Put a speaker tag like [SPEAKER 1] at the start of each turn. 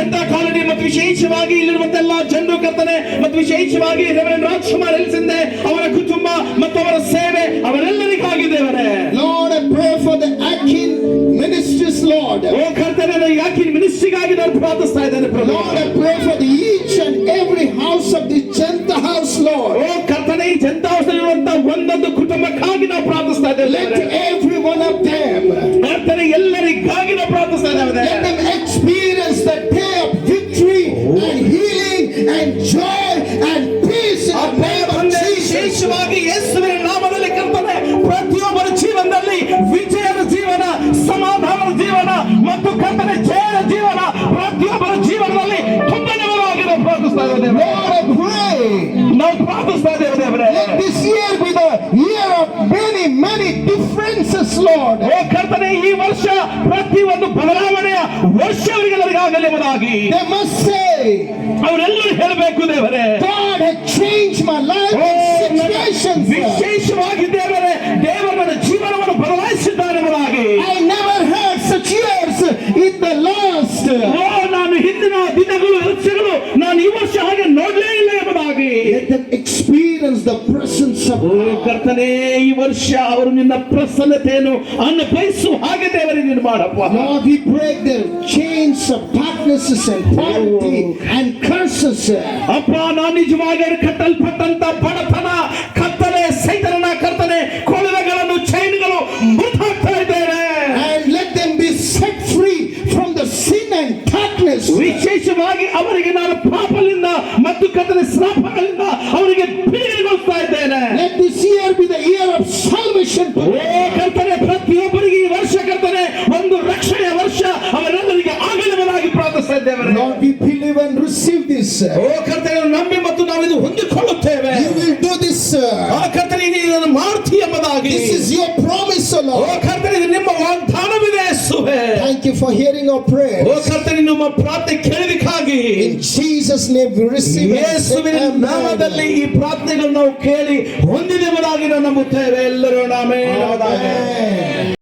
[SPEAKER 1] Janata colony ಮತ್ತು ವಿಶೇಷವಾಗಿ ಇಲ್ಲಿರುವಂತೆಲ್ಲ ಜನರು ಕರ್ತನೆ ಮತ್ತು ವಿಶೇಷವಾಗಿ ರೆವರೆಂಡ್ ರಾಜ್ಕುಮಾರ್ ಎಲ್ಸಿಂದೆ ಅವರ ಕುಟುಂಬ ಮತ್ತು ಅವರ ಸೇವೆ ಅವರೆಲ್ಲರಿಗಾಗಿ ದೇವರೇ.
[SPEAKER 2] Lord, I pray for the Akin ministries, Lord.
[SPEAKER 1] ಓ ಕರ್ತನೆ, ಯಾಕಿನ್ ಮಿನಿಸ್ಟ್ರಿಗಾಗಿ ನಾನು ಪ್ರಾರ್ಥಿಸ್ತಾ ಇದ್ದೇನೆ ಪ್ರಭು.
[SPEAKER 2] Lord, I pray for the each and every house of the Janta house, Lord.
[SPEAKER 1] ಓ ಕರ್ತನೆ, ಈ ಜನತಾ ಹೌಸ್ ನಲ್ಲಿರುವಂತಹ ಒಂದೊಂದು ಕುಟುಂಬಕ್ಕಾಗಿ ನಾವು ಪ್ರಾರ್ಥಿಸ್ತಾ ಇದ್ದೇವೆ.
[SPEAKER 2] Let every one of them,
[SPEAKER 1] ಕರ್ತನೆ, ಎಲ್ಲರಿಗಾಗಿ ನಾವು ಪ್ರಾರ್ಥಿಸ್ತಾ ಇದ್ದೇವೆ.
[SPEAKER 2] let them experience the day of victory and healing and joy and peace in the name of Jesus.
[SPEAKER 1] ವಿಶೇಷವಾಗಿ ಯೇಸುವಿನ ನಾಮದಲ್ಲಿ ಕರ್ತನೆ, ಪ್ರತಿಯೊಬ್ಬರ ಜೀವನದಲ್ಲಿ ವಿಜಯದ ಜೀವನ, ಸಮಾಧಾನದ ಜೀವನ ಮತ್ತು ಕರ್ತನೆ ಜಯದ ಜೀವನ ಪ್ರತಿಯೊಬ್ಬರ ಜೀವನದಲ್ಲಿ ತುಂಬನೆವಾಗಿದೆ. ಪ್ರಾರ್ಥಿಸ್ತಾ ಇದ್ದೇವೆ.
[SPEAKER 2] Lord, I pray,
[SPEAKER 1] ನಾವು ಪ್ರಾರ್ಥಿಸ್ತಾ ಇದ್ದೇವೆ ದೇವರೇ.
[SPEAKER 2] let this year be the year of many differences, Lord.
[SPEAKER 1] ಓ ಕರ್ತನೆ, ಈ ವರ್ಷ ಪ್ರತಿಯೊಂದು ಬದಲಾವಣೆಯ ವರ್ಷಗಳಿಗೆಲ್ಲರಿಗಾಗಲಿ ಎಂಬುದಾಗಿ
[SPEAKER 2] They must say,
[SPEAKER 1] ಅವರೆಲ್ಲರೂ ಹೇಳಬೇಕು ದೇವರೇ,
[SPEAKER 2] God has changed my life and situations.
[SPEAKER 1] ವಿಶೇಷವಾಗಿ ದೇವರೇ, ದೇವರ ಜೀವನವನ್ನು ಬದಲಾಯಿಸಿದ್ದಾನೆ ಎಂಬುದಾಗಿ.
[SPEAKER 2] I never had such years in the last.
[SPEAKER 1] ಓ, ನಾನು ಹಿಂದಿನ ದಿನಗಳು ವರ್ಷಗಳು ನಾನು ಈ ವರ್ಷ ಹಾಗೆ ನೋಡ್ಲೇ ಇಲ್ಲ ಎಂಬುದಾಗಿ.
[SPEAKER 2] Let them experience the presence of
[SPEAKER 1] ಓ ಕರ್ತನೆ, ಈ ವರ್ಷ ಅವರು ನಿನ್ನ ಪ್ರಸನ್ನತೆಯನ್ನು ಅನುಭವಿಸುವ ಹಾಗೆ ದೇವರೇ ನೀನು ಮಾಡಪ್ಪ.
[SPEAKER 2] Lord, we break the chains of darknesses and poverty and curses.
[SPEAKER 1] ಅಪ್ಪ, ನಾನು ನಿಜವಾಗಿ ಅವರು ಕಟ್ಟಲ್ಪಟ್ಟಂತ ಬಡತನ, ಕತ್ತಲೆ, ಸೈತನ ಕರ್ತನೆ ಕೊಳವೆಗಳನ್ನು, ಚೈನ್ಗಳು ಮುರಿದಾಕ್ತಾ ಇದ್ದೇನೆ.
[SPEAKER 2] And let them be set free from the sin and darkness.
[SPEAKER 1] ವಿಶೇಷವಾಗಿ ಅವರಿಗೆ ನಾನು ಪಾಪದಿಂದ ಮತ್ತು ಕರ್ತನೆ ಶ್ರಾಪಗಳಿಂದ ಅವರಿಗೆ ಬಿಡುಗಡೆಗೊಳಿಸ್ತಾ ಇದ್ದೇನೆ.
[SPEAKER 2] Let this year be the year of salvation.
[SPEAKER 1] ಓ ಕರ್ತನೆ, ಪ್ರತಿಯೊಬ್ಬರಿಗೆ ಈ ವರ್ಷ ಕರ್ತನೆ ಒಂದು ರಕ್ಷಣೆಯ ವರ್ಷ ಅವರೆಲ್ಲರಿಗೆ ಆಗಲೆಂಬುದಾಗಿ ಪ್ರಾರ್ಥಿಸ್ತಾ ಇದ್ದೇವೆ.
[SPEAKER 2] Lord, we believe and receive this.
[SPEAKER 1] ಓ ಕರ್ತನೆ, ನಂಬಿ ಮತ್ತು ನಾವು ಇದು ಹೊಂದಿಕೊಳ್ಳುತ್ತೇವೆ.
[SPEAKER 2] You will do this.
[SPEAKER 1] ಆ ಕರ್ತನೆ, ನೀನು ಇದನ್ನು ಮಾಡ್ತೀಯ ಎಂಬುದಾಗಿ.
[SPEAKER 2] This is your promise, O
[SPEAKER 1] O
[SPEAKER 2] Lord.
[SPEAKER 1] ಕರ್ತನೆ, ಇದು ನಿಮ್ಮ ವಾಗ್ದಾನವಿದೆ ಯೇಸುವೇ.
[SPEAKER 2] Thank you for hearing our prayer.
[SPEAKER 1] ಓ ಕರ್ತನೆ, ನಮ್ಮ ಪ್ರಾರ್ಥನೆ ಕೇಳಿದಕ್ಕಾಗಿ
[SPEAKER 2] In Jesus' name we receive it.
[SPEAKER 1] ಯೇಸುವಿನ
[SPEAKER 2] Amen.
[SPEAKER 1] ನಾಮದಲ್ಲಿ ಈ ಪ್ರಾರ್ಥನೆಗಳನ್ನು ನಾವು ಕೇಳಿ ಹೊಂದಿದೆವುದಾಗಿ ನಾವು ನಂಬುತ್ತೇವೆ. ಎಲ್ಲರೂ ನಾಮೇ.
[SPEAKER 2] Amen.